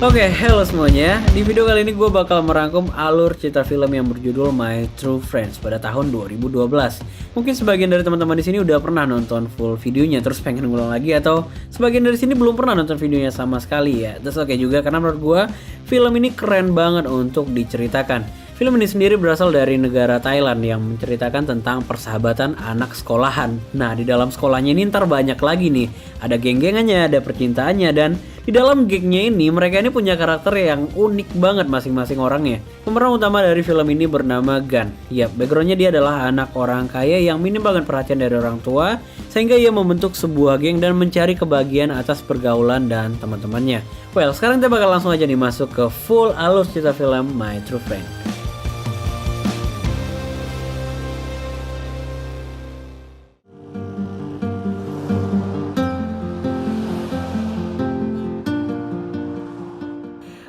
Oke, halo semuanya. Di video kali ini gue bakal merangkum alur cerita film yang berjudul My True Friends pada tahun 2012. Mungkin sebagian dari teman-teman di sini udah pernah nonton full videonya terus pengen ngulang lagi, atau sebagian dari sini belum pernah nonton videonya sama sekali ya. Terus oke juga, karena menurut gue film ini keren banget untuk diceritakan. Film ini sendiri berasal dari negara Thailand yang menceritakan tentang persahabatan anak sekolahan. Nah, di dalam sekolahnya ini ntar banyak lagi nih. Ada geng-gengannya, ada percintaannya, dan di dalam gengnya ini mereka ini punya karakter yang unik banget masing-masing orangnya. Pemeran utama dari film ini bernama Gan. Yap, backgroundnya dia adalah anak orang kaya yang minim banget perhatian dari orang tua, sehingga ia membentuk sebuah geng dan mencari kebahagiaan atas pergaulan dan teman-temannya. Well, sekarang kita bakal langsung aja nih masuk ke full alur cerita film My True Friend.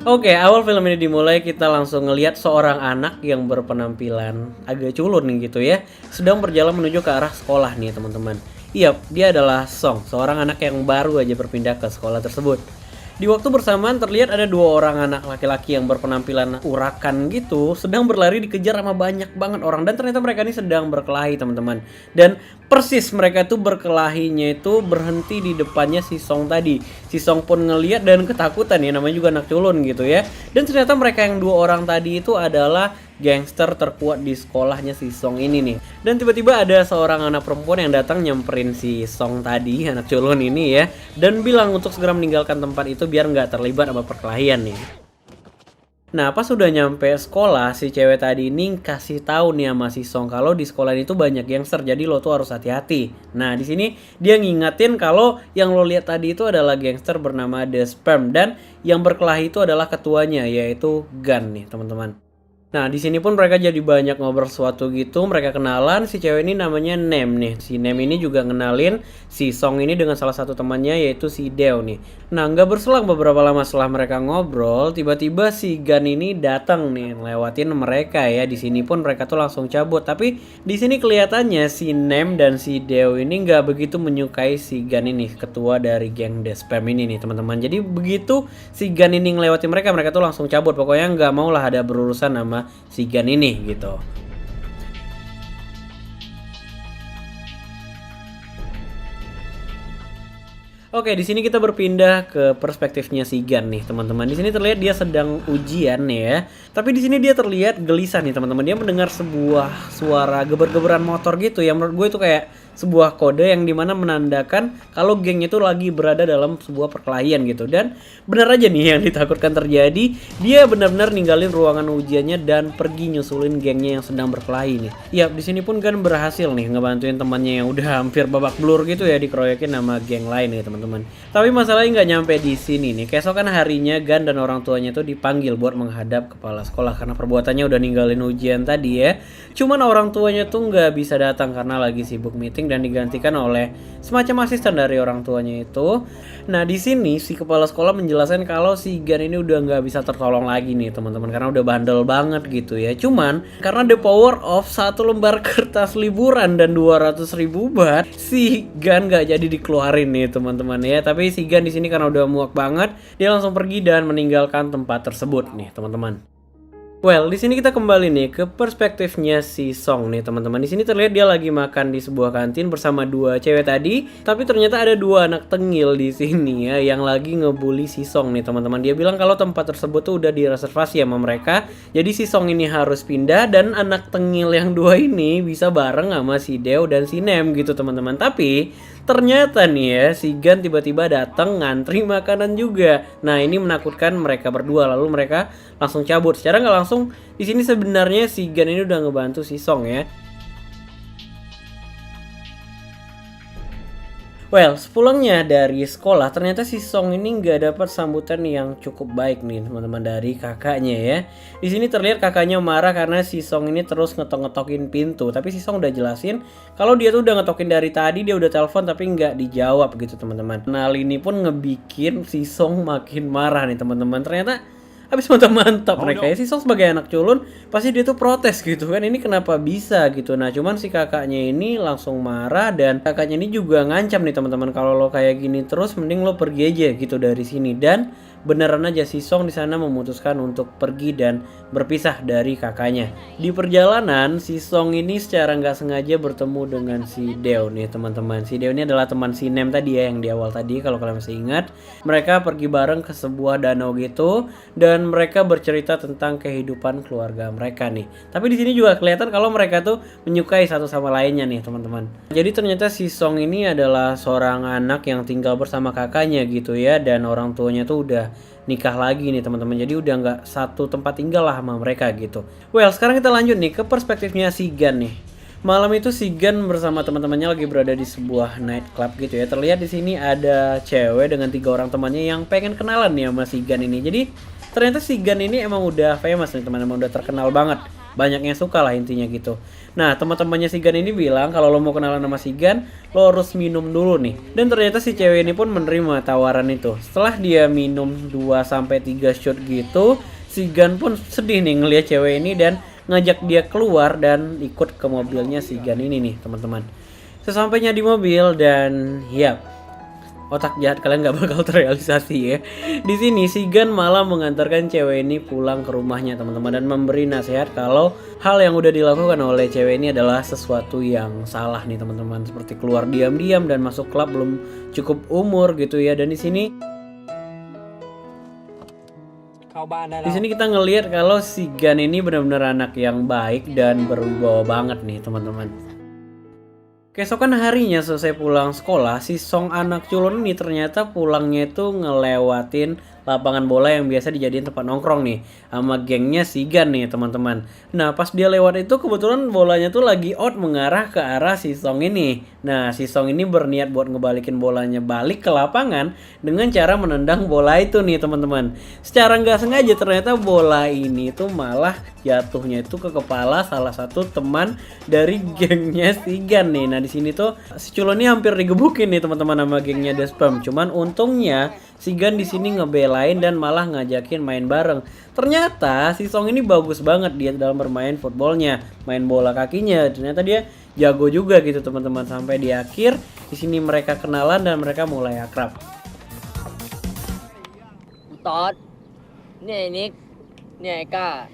Oke, awal film ini dimulai kita langsung ngelihat seorang anak yang berpenampilan agak culun nih gitu ya, sedang berjalan menuju ke arah sekolah nih teman-teman. Iya, dia adalah Song, seorang anak yang baru aja berpindah ke sekolah tersebut. Di waktu bersamaan terlihat ada dua orang anak laki-laki yang berpenampilan urakan gitu sedang berlari dikejar sama banyak banget orang, dan ternyata mereka ini sedang berkelahi teman-teman. Dan persis mereka itu berkelahinya itu berhenti di depannya si Song tadi. Si Song pun ngeliat dan ketakutan ya, namanya juga anak culun gitu ya. Dan ternyata mereka yang dua orang tadi itu adalah gangster terkuat di sekolahnya si Song ini nih. Dan tiba-tiba ada seorang anak perempuan yang datang nyamperin si Song tadi, anak culun ini ya, dan bilang untuk segera meninggalkan tempat itu biar nggak terlibat sama perkelahian nih. Nah, pas sudah nyampe sekolah, si cewek tadi ini kasih tahu nih sama si Song kalau di sekolah itu banyak gangster, jadi lo tuh harus hati-hati. Nah, di sini dia ngingetin kalau yang lo lihat tadi itu adalah gangster bernama The Sperm, dan yang berkelahi itu adalah ketuanya, yaitu Gan nih, teman-teman. Nah, di sini pun mereka jadi banyak ngobrol sesuatu gitu, mereka kenalan. Si cewek ini namanya Nem nih. Si Nem ini juga ngenalin si Song ini dengan salah satu temannya, yaitu si Deo nih. Nah, nggak berselang beberapa lama setelah mereka ngobrol, tiba-tiba si Gan ini datang nih, lewatin mereka ya. Di sini pun mereka tuh langsung cabut. Tapi di sini kelihatannya si Nem dan si Deo ini nggak begitu menyukai si Gan ini, ketua dari geng The Spam ini nih, teman-teman. Jadi begitu si Gan ini ngelewatin mereka, mereka tuh langsung cabut. Pokoknya nggak mau lah ada berurusan sama si Gan ini gitu. Oke, di sini kita berpindah ke perspektifnya si Gan nih, teman-teman. Di sini terlihat dia sedang ujian ya. Tapi di sini dia terlihat gelisah nih, teman-teman. Dia mendengar sebuah suara geber-geberan motor gitu yang menurut gue itu kayak sebuah kode yang dimana menandakan kalau gengnya itu lagi berada dalam sebuah perkelahian gitu. Dan benar aja nih yang ditakutkan terjadi, dia benar-benar ninggalin ruangan ujiannya dan pergi nyusulin gengnya yang sedang berkelahi nih. Ya, di sini pun Gan berhasil nih ngebantuin temannya yang udah hampir babak belur gitu ya, dikeroyokin sama geng lain nih, teman-teman. Tapi masalahnya nggak nyampe di sini nih. Keesokan harinya Gan dan orang tuanya tuh dipanggil buat menghadap kepala sekolah karena perbuatannya udah ninggalin ujian tadi ya. Cuman orang tuanya tuh nggak bisa datang karena lagi sibuk meeting dan digantikan oleh semacam asisten dari orang tuanya itu. Nah, di sini si kepala sekolah menjelaskan kalau si Gan ini udah nggak bisa tertolong lagi nih, teman-teman, karena udah bandel banget gitu ya. Cuman karena the power of satu lembar kertas liburan dan 200.000 baht, si Gan nggak jadi dikeluarin nih, teman-teman ya. Tapi si Gan di sini karena udah muak banget, dia langsung pergi dan meninggalkan tempat tersebut nih, teman-teman. Well, di sini kita kembali nih ke perspektifnya si Song nih, teman-teman. Di sini terlihat dia lagi makan di sebuah kantin bersama dua cewek tadi, tapi ternyata ada dua anak tengil di sini ya yang lagi ngebully si Song nih, teman-teman. Dia bilang kalau tempat tersebut tuh udah direservasi sama mereka. Jadi si Song ini harus pindah dan anak tengil yang dua ini bisa bareng sama si Deo dan si Nem gitu, teman-teman. Tapi ternyata nih ya, si Gan tiba-tiba datang ngantri makanan juga. Nah, ini menakutkan mereka berdua, lalu mereka langsung cabut. Secara nggak langsung, di sini sebenarnya si Gan ini udah ngebantu si Song ya. Well, sepulangnya dari sekolah, ternyata si Song ini nggak dapat sambutan yang cukup baik nih, teman-teman, dari kakaknya ya. Di sini terlihat kakaknya marah karena si Song ini terus ngetok-ngetokin pintu. Tapi si Song udah jelasin kalau dia tuh udah ngetokin dari tadi, dia udah telepon tapi nggak dijawab gitu, teman-teman. Nah, hal ini pun ngebikin si Song makin marah nih, teman-teman. Ternyata habis mantap-mantap mereka ya. Si Song sebagai anak culun pasti dia tuh protes gitu kan, ini kenapa bisa gitu. Nah cuman si kakaknya ini langsung marah, dan kakaknya ini juga ngancam nih teman-teman, kalau lo kayak gini terus mending lo pergi aja gitu dari sini. Dan beneran aja si Song di sana memutuskan untuk pergi dan berpisah dari kakaknya. Di perjalanan si Song ini secara nggak sengaja bertemu dengan si Deo nih teman-teman. Si Deo ini adalah teman si Nem tadi ya, yang di awal tadi kalau kalian masih ingat. Mereka pergi bareng ke sebuah danau gitu, dan mereka bercerita tentang kehidupan keluarga mereka nih. Tapi di sini juga kelihatan kalau mereka tuh menyukai satu sama lainnya nih teman-teman. Jadi ternyata si Song ini adalah seorang anak yang tinggal bersama kakaknya gitu ya, dan orang tuanya tuh udah nikah lagi nih teman-teman. Jadi udah nggak satu tempat tinggal lah sama mereka gitu. Well, sekarang kita lanjut nih ke perspektifnya si Gan nih. Malam itu si Gan bersama teman-temannya lagi berada di sebuah night club gitu ya. Terlihat di sini ada cewek dengan 3 orang temannya yang pengen kenalan nih sama si Gan ini. Jadi ternyata si Gan ini emang udah famous nih teman-teman, udah terkenal banget. Banyak yang suka lah intinya gitu. Nah teman-temannya si Gan ini bilang kalau lo mau kenalan sama si Gan, lo harus minum dulu nih. Dan ternyata si cewek ini pun menerima tawaran itu. Setelah dia minum 2-3 shot gitu, si Gan pun sedih nih ngelihat cewek ini dan ngajak dia keluar dan ikut ke mobilnya si Gan ini nih teman-teman. Sesampainya di mobil dan ya, otak jahat kalian gak bakal terrealisasi ya. Di sini si Gan malah mengantarkan cewek ini pulang ke rumahnya teman-teman, dan memberi nasihat kalau hal yang udah dilakukan oleh cewek ini adalah sesuatu yang salah nih teman-teman, seperti keluar diam-diam dan masuk klub belum cukup umur gitu ya. Dan di sini kita ngelihat kalau si Gan ini benar-benar anak yang baik dan berwibawa banget nih teman-teman. Keesokan harinya selesai pulang sekolah, si Song anak culun ini ternyata pulangnya itu ngelewatin lapangan bola yang biasa dijadiin tempat nongkrong nih sama gengnya si Gan nih teman-teman. Nah pas dia lewat itu kebetulan bolanya tuh lagi out mengarah ke arah si Song ini. Nah si Song ini berniat buat ngebalikin bolanya balik ke lapangan dengan cara menendang bola itu nih teman-teman. Secara nggak sengaja ternyata bola ini tuh malah jatuhnya itu ke kepala salah satu teman dari gengnya si Gan nih. Nah di sini tuh si culun ini hampir digebukin nih teman-teman sama gengnya Despam. Cuman untungnya si Gan di sini ngebelain dan malah ngajakin main bareng. Ternyata si Song ini bagus banget dia dalam bermain footballnya, main bola kakinya. Ternyata dia jago juga gitu teman-teman. Sampai di akhir di sini mereka kenalan dan mereka mulai akrab. Tot, ini Nick, ini Eka,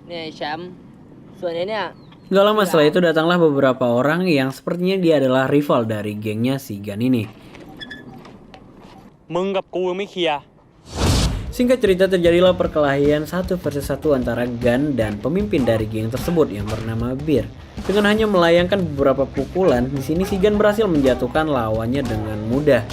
ini Syam, soalnya Gak lama setelah itu datanglah beberapa orang yang sepertinya dia adalah rival dari gengnya si Gan ini. Singkat cerita terjadilah perkelahian 1 versus 1 antara Gan dan pemimpin dari geng tersebut yang bernama Bir. Dengan hanya melayangkan beberapa pukulan, di sini si Gan berhasil menjatuhkan lawannya dengan mudah.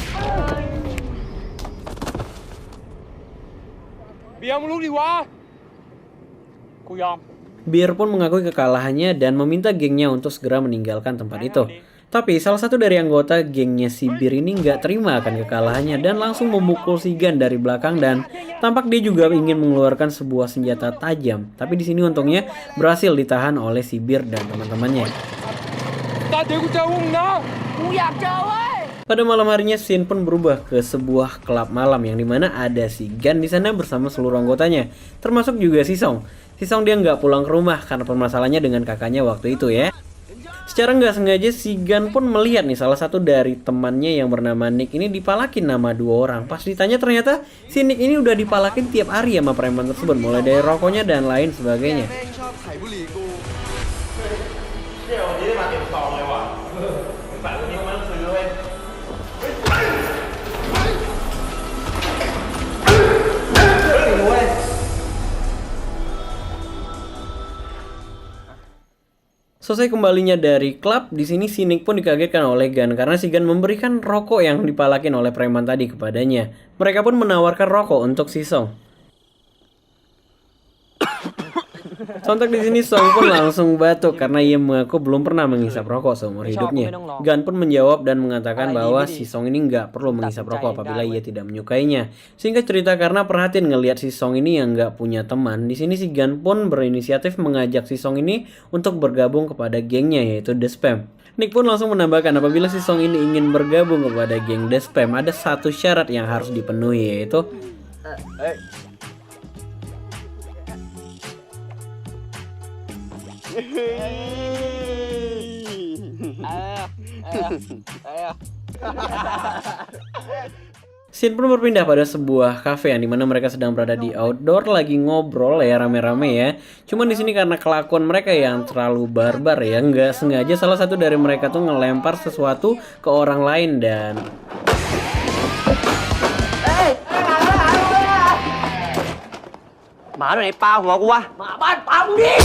Bir pun mengakui kekalahannya dan meminta gengnya untuk segera meninggalkan tempat itu. Tapi salah satu dari anggota gengnya si Bir ini nggak terima akan kekalahannya dan langsung memukul si Gan dari belakang, dan tampak dia juga ingin mengeluarkan sebuah senjata tajam. Tapi di sini untungnya berhasil ditahan oleh si Bir dan teman-temannya. Pada malam harinya scene pun berubah ke sebuah klub malam yang dimana ada si Gan di sana bersama seluruh anggotanya, termasuk juga si Song. Si Song dia nggak pulang ke rumah karena permasalahannya dengan kakaknya waktu itu ya. Secara nggak sengaja si Gan pun melihat nih salah satu dari temannya yang bernama Nick ini dipalakin nama 2 orang. Pas ditanya ternyata si Nick ini udah dipalakin tiap hari sama preman tersebut, mulai dari rokoknya dan lain sebagainya. Selesai kembalinya dari klub, di sini si Nick pun dikagetkan oleh Gan karena si Gan memberikan rokok yang dipalakin oleh preman tadi kepadanya. Mereka pun menawarkan rokok untuk si Song. Sontak di sini Song pun langsung batuk karena ia mengaku belum pernah menghisap rokok seumur hidupnya. Gan pun menjawab dan mengatakan bahwa si Song ini nggak perlu menghisap rokok apabila ia tidak menyukainya. Singkat cerita karena perhatian ngelihat si Song ini yang nggak punya teman, di sini si Gan pun berinisiatif mengajak si Song ini untuk bergabung kepada gengnya yaitu The Spam. Nick pun langsung menambahkan apabila si Song ini ingin bergabung kepada geng The Spam ada satu syarat yang harus dipenuhi yaitu Scene pun berpindah pada sebuah kafe yang dimana mereka sedang berada di outdoor lagi ngobrol ya rame-rame ya. Cuman di sini karena kelakuan mereka yang terlalu barbar ya, nggak sengaja salah satu dari mereka tuh ngelempar sesuatu ke orang lain dan Mana nih pa gua gua? Maban pa đi.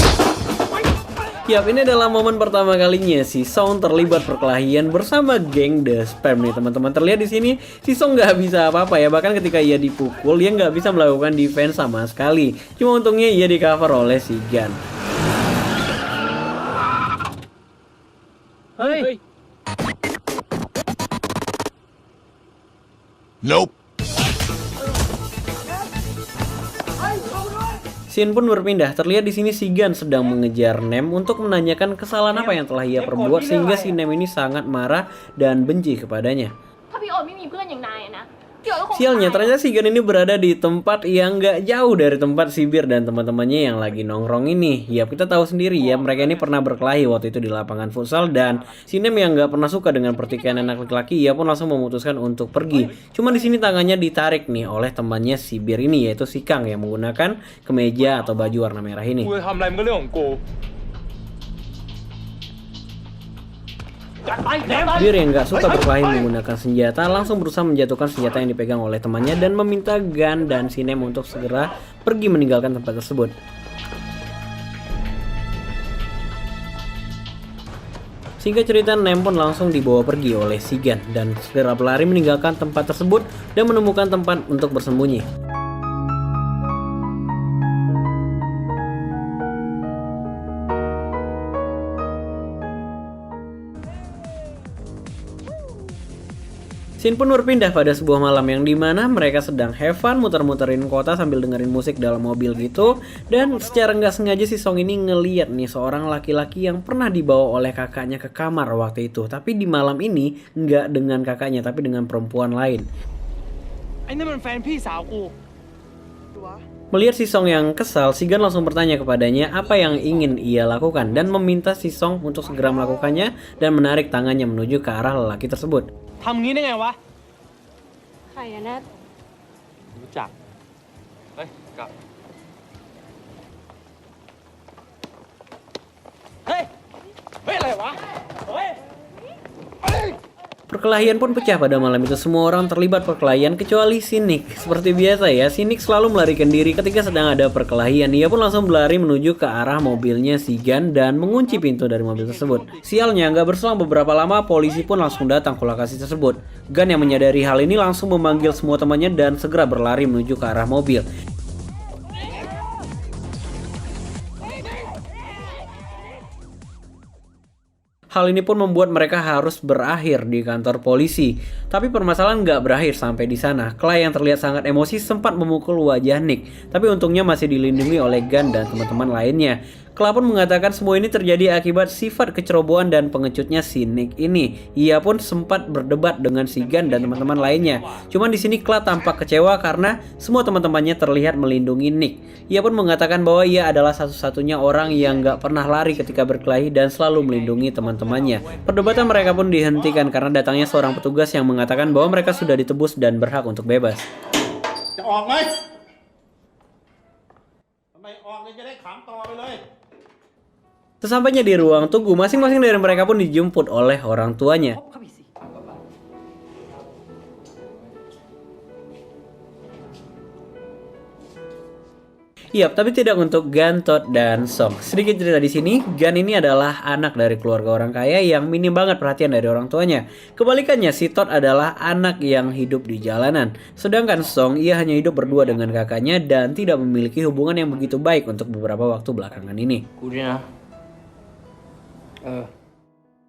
Yap, ini adalah momen pertama kalinya si Song terlibat perkelahian bersama geng The Spam nih teman-teman. Terlihat di sini si Song nggak bisa apa-apa ya, bahkan ketika ia dipukul dia nggak bisa melakukan defense sama sekali. Cuma untungnya ia di cover oleh si Gun. Hey. Nope. Scene pun berpindah. Terlihat di sini si Gun sedang mengejar Nem untuk menanyakan kesalahan apa yang telah ia perbuat sehingga si Nem ini sangat marah dan benci kepadanya. ถ้าพี่โอ๊ตไม่มีเพื่อนอย่างนายอะนะ พี่โอ๊ตก็คง Sialnya, ตาย ternyata si Gun ini berada di tempat yang nggak jauh dari tempat si Bir dan teman-temannya yang lagi nongkrong ini. Ya, kita tahu sendiri ya, mereka ini pernah berkelahi waktu itu di lapangan futsal dan si Nem yang nggak pernah suka dengan pertikaian anak laki-laki, ia pun langsung memutuskan untuk pergi. Cuma di sini tangannya ditarik nih oleh temannya si Bir ini, yaitu si Kang yang menggunakan kemeja atau baju warna merah ini. กูจะทำอะไรมันก็เรื่องของกู Bir yang nggak suka berkelahi menggunakan senjata langsung berusaha menjatuhkan senjata yang dipegang oleh temannya dan meminta Gun dan si Nem untuk segera pergi meninggalkan tempat tersebut. Singkat cerita, Nem pun langsung dibawa pergi oleh si Gun dan segera berlari meninggalkan tempat tersebut dan menemukan tempat untuk bersembunyi. Scene pun berpindah pada sebuah malam yang dimana mereka sedang have fun muter-muterin kota sambil dengerin musik dalam mobil gitu. Dan secara nggak sengaja si Song ini ngeliat nih seorang laki-laki yang pernah dibawa oleh kakaknya ke kamar waktu itu. Tapi di malam ini nggak dengan kakaknya tapi dengan perempuan lain. ไอ้นั่นมันแฟนพี่สาวกู Melihat si Song yang kesal, si Gun langsung bertanya kepadanya apa yang ingin ia lakukan dan meminta si Song untuk segera melakukannya dan menarik tangannya menuju ke arah lelaki tersebut. ทำงี้ได้ไงวะ ใครอะนัท รู้จัก เฮ้ย กลับ เฮ้ย เฮ้ย อะไรวะ เฮ้ย Perkelahian pun pecah pada malam itu. Semua orang terlibat perkelahian kecuali si Nick. Seperti biasa ya, si Nick selalu melarikan diri ketika sedang ada perkelahian. Ia pun langsung berlari menuju ke arah mobilnya si Gun dan mengunci pintu dari mobil tersebut. Sialnya, nggak berselang beberapa lama, polisi pun langsung datang ke lokasi tersebut. Gun yang menyadari hal ini langsung memanggil semua temannya dan segera berlari menuju ke arah mobil. Hal ini pun membuat mereka harus berakhir di kantor polisi. Tapi permasalahan nggak berakhir sampai di sana. Clay yang terlihat sangat emosi sempat memukul wajah Nick. Tapi untungnya masih dilindungi oleh Gun dan teman-teman lainnya. Clay pun mengatakan semua ini terjadi akibat sifat kecerobohan dan pengecutnya si Nick ini. Ia pun sempat berdebat dengan si Gun dan teman-teman lainnya. Cuman di sini Clay tampak kecewa karena semua teman-temannya terlihat melindungi Nick. Ia pun mengatakan bahwa ia adalah satu-satunya orang yang nggak pernah lari ketika berkelahi dan selalu melindungi teman-temannya. Perdebatan mereka pun dihentikan karena datangnya seorang petugas yang mengatakan bahwa mereka sudah ditebus dan berhak untuk bebas. จะออกไหมทำไมออกเลยจะได้ขำต่อไปเลย Sesampainya di ruang tunggu, masing-masing dari mereka pun dijemput oleh orang tuanya. Iya, tapi tidak untuk Gun, Todd, dan Song. Sedikit cerita di sini, Gun ini adalah anak dari keluarga orang kaya yang minim banget perhatian dari orang tuanya. Kebalikannya, si Todd adalah anak yang hidup di jalanan. Sedangkan Song, ia hanya hidup berdua dengan kakaknya dan tidak memiliki hubungan yang begitu baik untuk beberapa waktu belakangan ini. กูด้วยนะ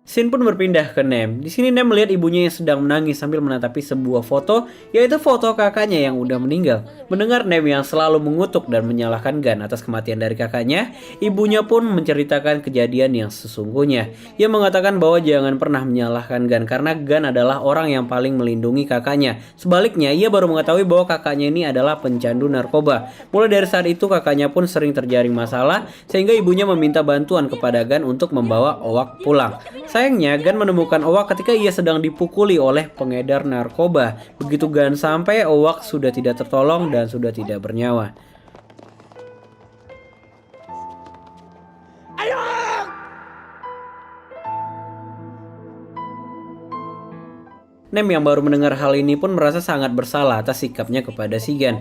Scene pun berpindah ke Nem. Di sini Nem melihat ibunya yang sedang menangis sambil menatapi sebuah foto, yaitu foto kakaknya yang udah meninggal. Mendengar Nem yang selalu mengutuk dan menyalahkan Gun atas kematian dari kakaknya, ibunya pun menceritakan kejadian yang sesungguhnya. Ia mengatakan bahwa jangan pernah menyalahkan Gun karena Gun adalah orang yang paling melindungi kakaknya. Sebaliknya, ia baru mengetahui bahwa kakaknya ini adalah pencandu narkoba. Mulai dari saat itu kakaknya pun sering terjaring masalah, sehingga ibunya meminta bantuan kepada Gun untuk membawa Owak pulang. Sayangnya, Gun menemukan Owak ketika ia sedang dipukuli oleh pengedar narkoba. Begitu Gun sampai, Owak sudah tidak tertolong dan sudah tidak bernyawa. Nem yang baru mendengar hal ini pun merasa sangat bersalah atas sikapnya kepada si Gun.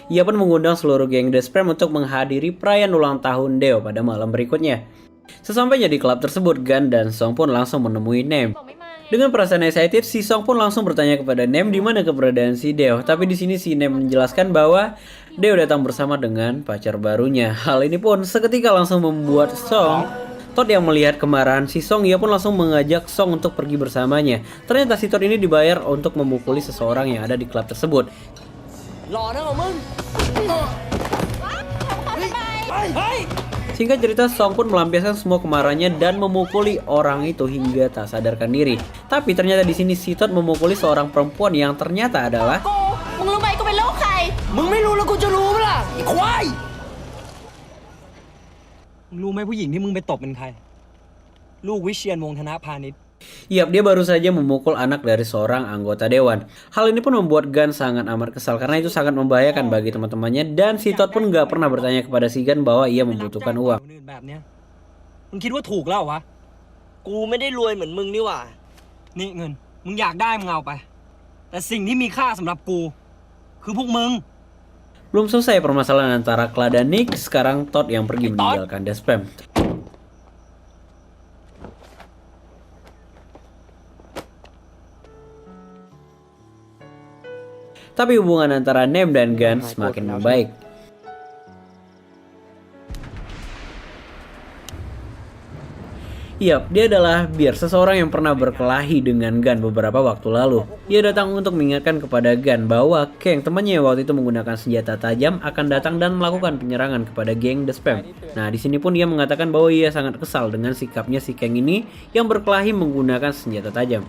Ia pun mengundang seluruh geng The Spam untuk menghadiri perayaan ulang tahun Deo pada malam berikutnya. Sesampainya di klub tersebut, Gun dan Song pun langsung menemui Nem. Dengan perasaan excited, si Song pun langsung bertanya kepada Nem di mana keberadaan si Deo. Tapi di sini si Nem menjelaskan bahwa Deo datang bersama dengan pacar barunya. Hal ini pun seketika langsung membuat Todd yang melihat kemarahan si Song, ia pun langsung mengajak Song untuk pergi bersamanya. Ternyata si Todd ini dibayar untuk memukuli seseorang yang ada di klub tersebut. Singkat cerita, Song pun melampiaskan semua kemarahannya dan memukuli orang itu hingga tak sadarkan diri. Tapi ternyata di sini si Todd memukuli seorang perempuan yang ternyata adalah Yap, dia baru saja memukul anak dari seorang anggota dewan. Hal ini pun membuat Gun sangat amat kesal karena itu sangat membahayakan bagi teman-temannya, dan si Todd pun gak pernah bertanya kepada si Gun bahwa ia membutuhkan uang. มึงคิดว่าถูกแล้ววะ กูไม่ได้รวยเหมือนมึงนี่หว่า นี่เงิน มึงอยากได้มึงเอาไป แต่สิ่งที่มีค่าสำหรับกู คือพวกมึง Belum selesai permasalahan antara Cla dan Nick, sekarang Todd yang pergi meninggalkan The Spam. Tapi hubungan antara Nem dan Gun semakin membaik. Yap, dia adalah Beer, seseorang yang pernah berkelahi dengan Gun beberapa waktu lalu. Ia datang untuk mengingatkan kepada Gun bahwa geng temannya yang waktu itu menggunakan senjata tajam akan datang dan melakukan penyerangan kepada geng The Spam. Nah, di sini pun dia mengatakan bahwa ia sangat kesal dengan sikapnya si geng ini yang berkelahi menggunakan senjata tajam.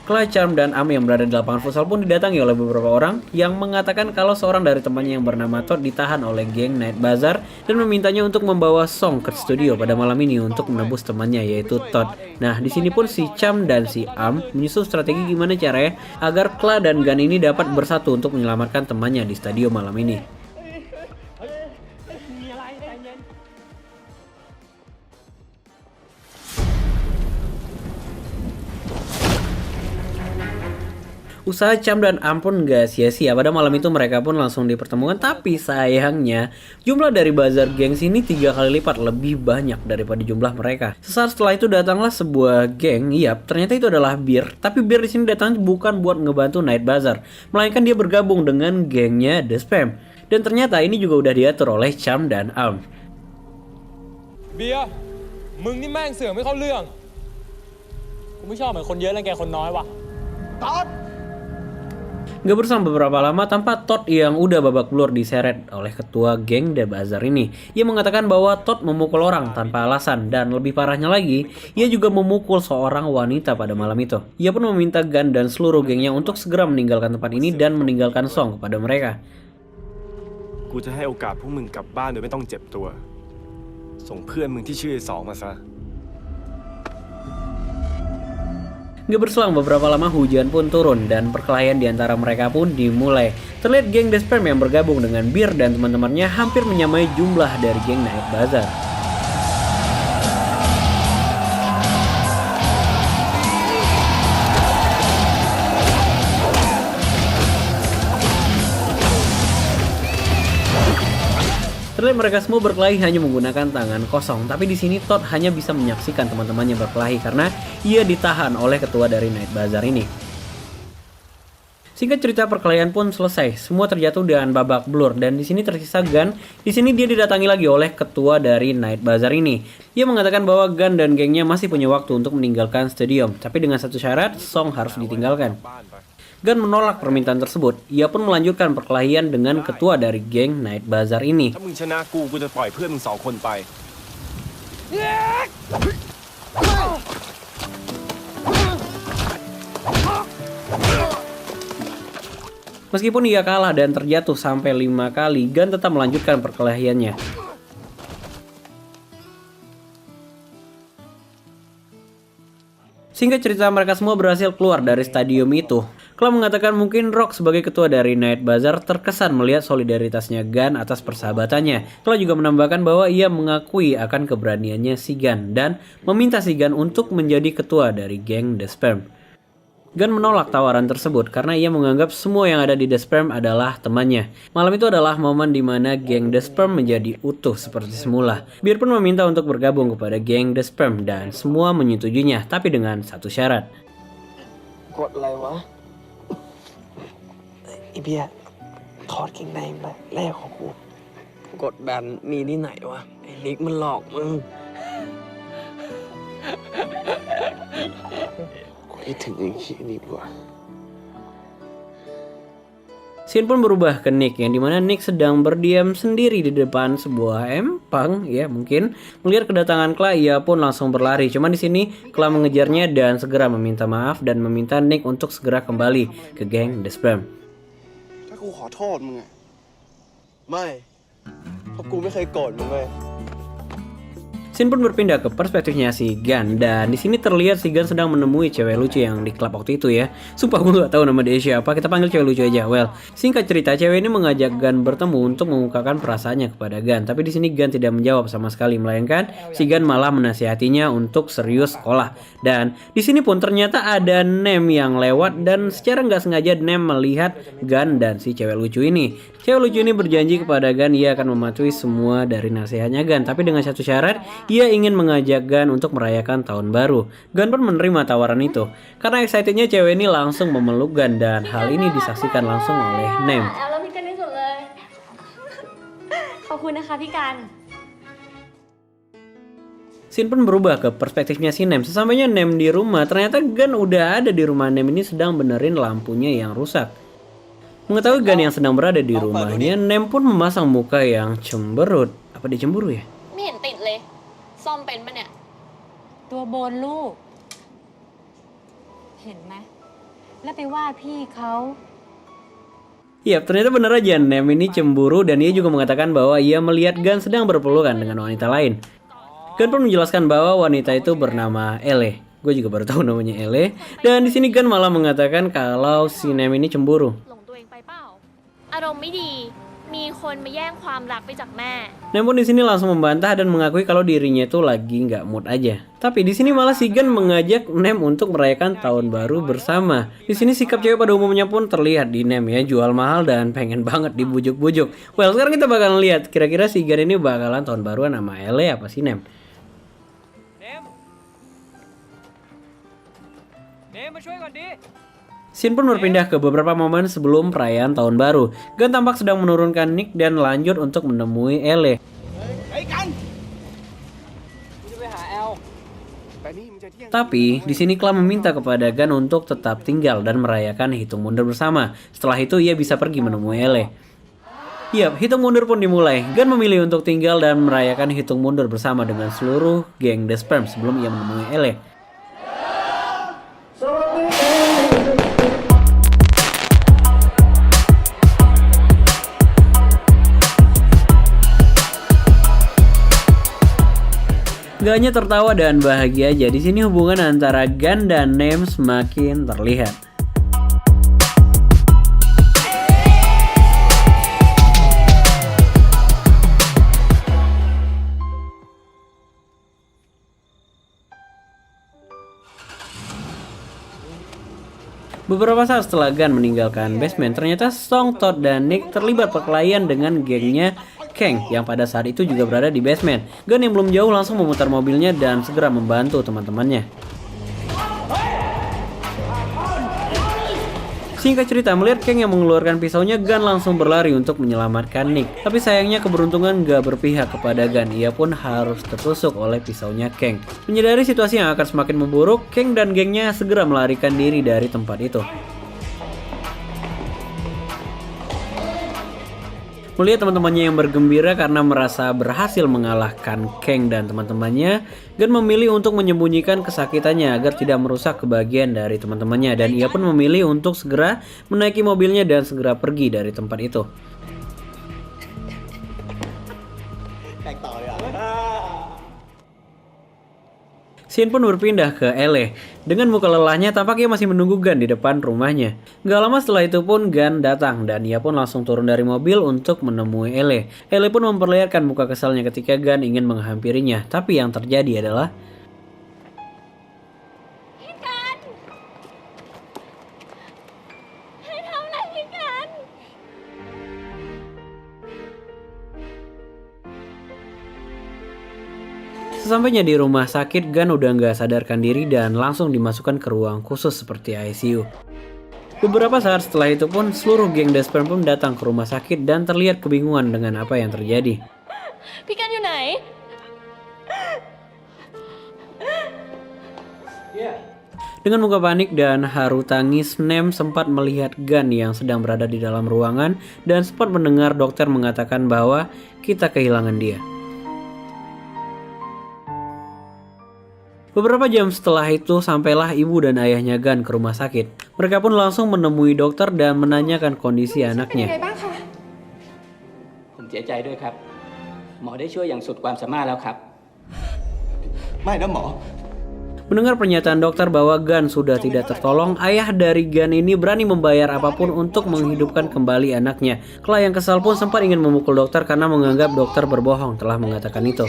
Cla, Charm, dan Am yang berada di lapangan futsal pun didatangi oleh beberapa orang yang mengatakan kalau seorang dari temannya yang bernama Todd ditahan oleh geng Night Bazaar dan memintanya untuk membawa Song ke studio pada malam ini untuk menebus temannya yaitu Todd. Nah, di sini pun si Charm dan si Am menyusun strategi gimana caranya agar Cla dan Gun ini dapat bersatu untuk menyelamatkan temannya di stadion malam ini. Usaha Cham dan Am pun gak sia-sia. Pada malam itu mereka pun langsung dipertemukan. Tapi sayangnya jumlah dari Bazaar Gangs ini 3 kali lipat lebih banyak daripada jumlah mereka. Sesaat setelah itu datanglah sebuah geng. Yap, ternyata itu adalah Beer. Tapi Beer di sini datang bukan buat ngebantu Night Bazaar, melainkan dia bergabung dengan gengnya The Spam. Dan ternyata ini juga udah diatur oleh Cham dan Am. Beer, มึงนี่แม่งเสือกไม่เข้าเรื่องกูไม่ชอบเหมือนคนเยอะรังแกคนน้อยว่ะ Gak bersama beberapa lama tanpa Todd yang udah babak belur diseret oleh ketua geng The Bazaar ini. Ia mengatakan bahwa Todd memukul orang tanpa alasan, dan lebih parahnya lagi, ia juga memukul seorang wanita pada malam itu. Ia pun meminta Gun dan seluruh gengnya untuk segera meninggalkan tempat ini dan meninggalkan Song kepada mereka. กูจะให้โอกาสพวกมึงกลับบ้านโดยไม่ต้องเจ็บตัว ส่งเพื่อนมึงที่ชื่อสองมาซะ Gak berselang beberapa lama hujan pun turun dan perkelahian di antara mereka pun dimulai. Terlihat geng The Spam yang bergabung dengan Beer dan teman-temannya hampir menyamai jumlah dari geng Night Bazaar. Terlihat mereka semua berkelahi hanya menggunakan tangan kosong, tapi di sini Todd hanya bisa menyaksikan teman-temannya berkelahi karena ia ditahan oleh ketua dari Night Bazaar ini. Singkat cerita perkelahian pun selesai, semua terjatuh dengan babak belur dan di sini tersisa Gun. Di sini dia didatangi lagi oleh ketua dari Night Bazaar ini. Ia mengatakan bahwa Gun dan gengnya masih punya waktu untuk meninggalkan stadium, tapi dengan satu syarat, Song harus ditinggalkan. Gun menolak permintaan tersebut. Ia pun melanjutkan perkelahian dengan ketua dari geng Night Bazaar ini. ถ้ามึงชนะกูจะปล่อยเพื่อนมึง2 คนไป Meskipun ia kalah dan terjatuh sampai 5 kali, Gun tetap melanjutkan perkelahiannya. Singkat cerita, mereka semua berhasil keluar dari stadium itu. Kla mengatakan mungkin Rock sebagai ketua dari Night Bazaar terkesan melihat solidaritasnya Gun atas persahabatannya. Kla juga menambahkan bahwa ia mengakui akan keberaniannya si Gun dan meminta si Gun untuk menjadi ketua dari geng The Sperm. Gun menolak tawaran tersebut karena ia menganggap semua yang ada di The Sperm adalah temannya. Malam itu adalah momen di mana geng The Sperm menjadi utuh seperti semula. Beer pun meminta untuk bergabung kepada geng The Sperm dan semua menyetujuinya, tapi dengan satu syarat. กดอะไรวะไอเบียร์ถอดเกงในมาแลกของกูกดแบนมีที่ไหนวะไอ้นิกมันหลอกมึง คิดถึงไอ้ขี้นี่ดีกว่า Scene pun berubah ke Nick, yang dimana Nick sedang berdiam sendiri di depan sebuah empang, ya mungkin. Melihat kedatangan Kla, ia pun langsung berlari. Cuman di sini Kla mengejarnya dan segera meminta maaf dan meminta Nick untuk segera kembali ke geng The Sperm. ถ้ากูขอโทษมึงอะไม่เพราะกูไม่เคยโกรธมึงเลย Scene pun berpindah ke perspektifnya si Gun dan di sini terlihat si Gun sedang menemui cewek lucu yang di klub waktu itu ya. Sumpah gue gak tahu nama dia siapa, kita panggil cewek lucu aja. Well, singkat cerita cewek ini mengajak Gun bertemu untuk mengungkapkan perasaannya kepada Gun, tapi di sini Gun tidak menjawab sama sekali, melainkan si Gun malah menasihatinya untuk serius sekolah. Dan di sini pun ternyata ada Nem yang lewat dan secara nggak sengaja Nem melihat Gun dan si cewek lucu ini. Cewek lucu ini berjanji kepada Gun ia akan mematuhi semua dari nasihatnya Gun, tapi dengan satu syarat, ia ingin mengajak Gun untuk merayakan tahun baru. Gun pun menerima tawaran itu. Karena excitednya cewek ini langsung memeluk Gun dan hal ini disaksikan langsung oleh Nem. แล้วพี่กันที่สุดเลย ขอบคุณนะคะพี่กัน Scene pun berubah ke perspektifnya si Nem. Sesampainya Nem di rumah, ternyata Gun udah ada di rumah Nem ini sedang benerin lampunya yang rusak. Mengetahui Gun yang sedang berada di rumahnya, Nem pun memasang muka yang cemberut. Apa dia cemburu ya? ไม่เห็นติดเลย ซ่อมเป็นปะเนี่ย ตัวบนลูก เห็นไหม แล้วไปว่าพี่เขา Iya, ternyata benar aja Nem ini cemburu dan ia juga mengatakan bahwa ia melihat Gun sedang berpelukan dengan wanita lain. Gun pun menjelaskan bahwa wanita itu bernama Ele. Gue juga baru tahu namanya Ele. Dan di sini Gun malah mengatakan kalau si Nem ini cemburu. หลงตัวเองไปเปล่า อารมณ์ไม่ดี มีคนมาแย่งความรักไปจากแม่ Nem pun di sini langsung membantah dan mengakui kalau dirinya itu lagi nggak mood aja. Tapi di sini malah si Gun mengajak Nem untuk merayakan tahun baru bersama. Di sini sikap cewek pada umumnya pun terlihat di Nem ya, jual mahal dan pengen banget dibujuk-bujuk. Well, sekarang kita bakalan lihat kira-kira si Gun ini bakalan tahun baruan sama Ele apa si Nem. เนมมาช่วยก่อนดิ Scene pun berpindah ke beberapa momen sebelum perayaan tahun baru. Gun tampak sedang menurunkan Nick dan lanjut untuk menemui Ele. กูจะไปหาแอล Tapi di sini Kla meminta kepada Gun untuk tetap tinggal dan merayakan hitung mundur bersama. Setelah itu ia bisa pergi menemui Ele. Yap, hitung mundur pun dimulai. Gun memilih untuk tinggal dan merayakan hitung mundur bersama dengan seluruh geng The Sperm sebelum ia menemui Ele. Gak hanya tertawa dan bahagia aja, di sini hubungan antara Gun dan Nem semakin terlihat. Beberapa saat setelah Gun meninggalkan basement, ternyata Song, Todd, dan Nick terlibat perkelahian dengan gengnya Kang yang pada saat itu juga berada di basement. Gun yang belum jauh langsung memutar mobilnya dan segera membantu teman-temannya. Singkat cerita, melihat Kang yang mengeluarkan pisaunya, Gun langsung berlari untuk menyelamatkan Nick. Tapi sayangnya keberuntungan gak berpihak kepada Gun, ia pun harus tertusuk oleh pisaunya Kang. Menyadari situasi yang akan semakin memburuk, Kang dan gengnya segera melarikan diri dari tempat itu. Melihat teman-temannya yang bergembira karena merasa berhasil mengalahkan Kang dan teman-temannya, Gun memilih untuk menyembunyikan kesakitannya agar tidak merusak kebahagiaan dari teman-temannya, dan ia pun memilih untuk segera menaiki mobilnya dan segera pergi dari tempat itu. Scene pun berpindah ke LA. Dengan muka lelahnya, tampak ia masih menunggu Gun di depan rumahnya. Gak lama setelah itu pun Gun datang dan ia pun langsung turun dari mobil untuk menemui LA. LA pun memperlihatkan muka kesalnya ketika Gun ingin menghampirinya. Tapi yang terjadi adalah sesampainya di rumah sakit, Gun udah nggak sadarkan diri dan langsung dimasukkan ke ruang khusus seperti ICU. Beberapa saat setelah itu pun seluruh geng The Sperm pun datang ke rumah sakit dan terlihat kebingungan dengan apa yang terjadi. พี่กันอยู่ไหน Dengan muka panik dan haru tangis, Nem sempat melihat Gun yang sedang berada di dalam ruangan dan sempat mendengar dokter mengatakan bahwa kita kehilangan dia. Beberapa jam setelah itu, sampailah ibu dan ayahnya Gun ke rumah sakit. Mereka pun langsung menemui dokter dan menanyakan kondisi anaknya. ผมเสียใจด้วยครับ หมอได้ช่วยอย่างสุดความสามารถแล้วครับ ไม่นะหมอ Mendengar pernyataan dokter bahwa Gun sudah tidak tertolong, ayah dari Gun ini berani membayar apapun untuk menghidupkan kembali anaknya. Kala yang kesal pun sempat ingin memukul dokter karena menganggap dokter berbohong telah mengatakan itu.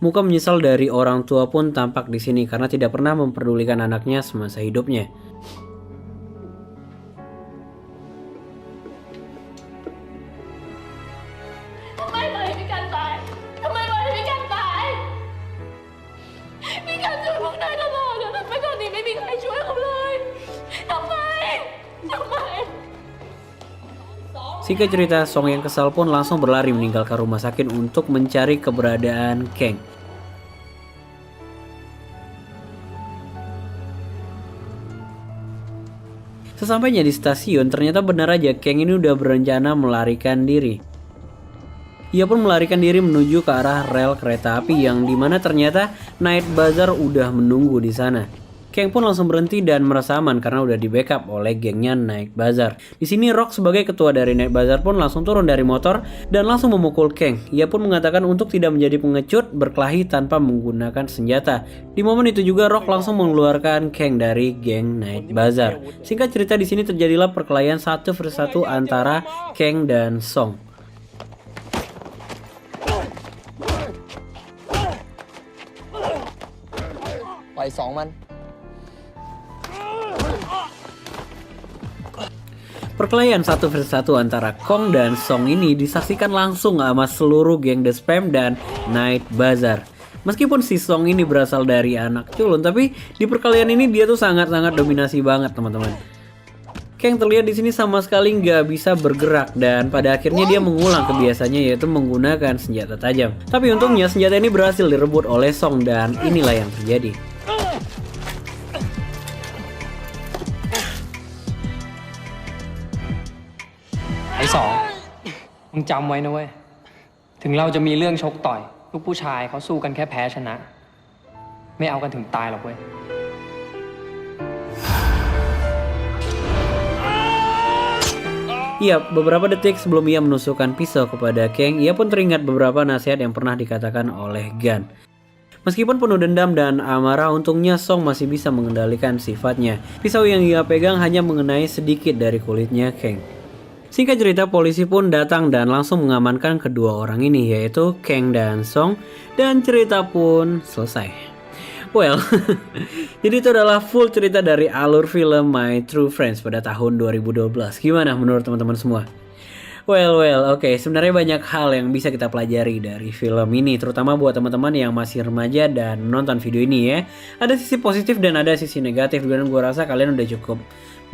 Muka menyesal dari orang tua pun tampak di sini karena tidak pernah memperdulikan anaknya semasa hidupnya. Singkat cerita, Song yang kesal pun langsung berlari meninggalkan rumah sakit untuk mencari keberadaan Kang. Sesampainya di stasiun, ternyata benar aja Kang ini udah berencana melarikan diri. Ia pun melarikan diri menuju ke arah rel kereta api yang dimana ternyata Night Bazaar udah menunggu di sana. Kang pun langsung berhenti dan merasa aman karena udah di backup oleh gengnya Night Bazaar. Di sini Rock sebagai ketua dari Night Bazaar pun langsung turun dari motor dan langsung memukul Kang. Ia pun mengatakan untuk tidak menjadi pengecut berkelahi tanpa menggunakan senjata. Di momen itu juga Rock langsung mengeluarkan Kang dari geng Night Bazaar. Singkat cerita, di sini terjadilah perkelahian satu persatu antara Kang dan Song. Woi, Song man. Perkelahian satu versus satu antara Kong dan Song ini disaksikan langsung sama seluruh geng The Spam dan Night Bazaar. Meskipun si Song ini berasal dari anak culun, tapi di perkelahian ini dia tuh sangat-sangat dominasi banget, teman-teman. Kang terlihat di sini sama sekali nggak bisa bergerak dan pada akhirnya dia mengulang kebiasaannya, yaitu menggunakan senjata tajam. Tapi untungnya senjata ini berhasil direbut oleh Song dan inilah yang terjadi. ไอ้สองมึงจำไว้นะเว้ย ถึงเราจะมีเรื่องชกต่อย ลูกผู้ชายเขาสู้กันแค่แพ้ชนะ ไม่เอากันถึงตายหรอกเว้ย Iya, beberapa detik sebelum ia menusukkan pisau kepada Kang, ia pun teringat beberapa nasihat yang pernah dikatakan oleh Gun. Meskipun penuh dendam dan amarah, untungnya Song masih bisa mengendalikan sifatnya. Pisau yang ia pegang hanya mengenai sedikit dari kulitnya Kang. Singkat cerita, polisi pun datang dan langsung mengamankan kedua orang ini, yaitu Kang dan Song, dan cerita pun selesai. Well, jadi itu adalah full cerita dari alur film My True Friends pada tahun 2012. Gimana menurut teman-teman semua? Well, oke. Sebenarnya banyak hal yang bisa kita pelajari dari film ini, terutama buat teman-teman yang masih remaja dan menonton video ini ya. Ada sisi positif dan ada sisi negatif, dan gue rasa kalian udah cukup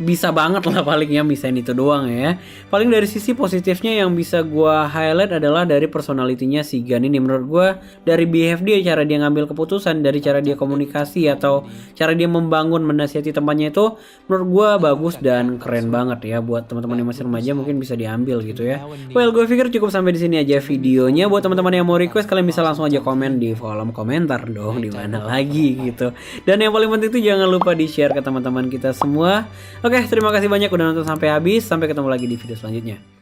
bisa banget lah paling ya misain itu doang ya. Paling dari sisi positifnya yang bisa gue highlight adalah dari personalitinya si Gun ini. Menurut gue dari behave dia, cara dia ngambil keputusan, dari cara dia komunikasi atau cara dia membangun menasihati temannya itu menurut gue bagus dan keren banget ya. Buat teman-teman yang masih remaja mungkin bisa diambil gitu ya. Well, gue pikir cukup sampai di sini aja videonya. Buat teman-teman yang mau request, kalian bisa langsung aja komen di kolom komentar dong, di mana lagi gitu. Dan yang paling penting itu jangan lupa di-share ke teman-teman kita semua. Oke, terima kasih banyak udah nonton sampai habis. Sampai ketemu lagi di video selanjutnya.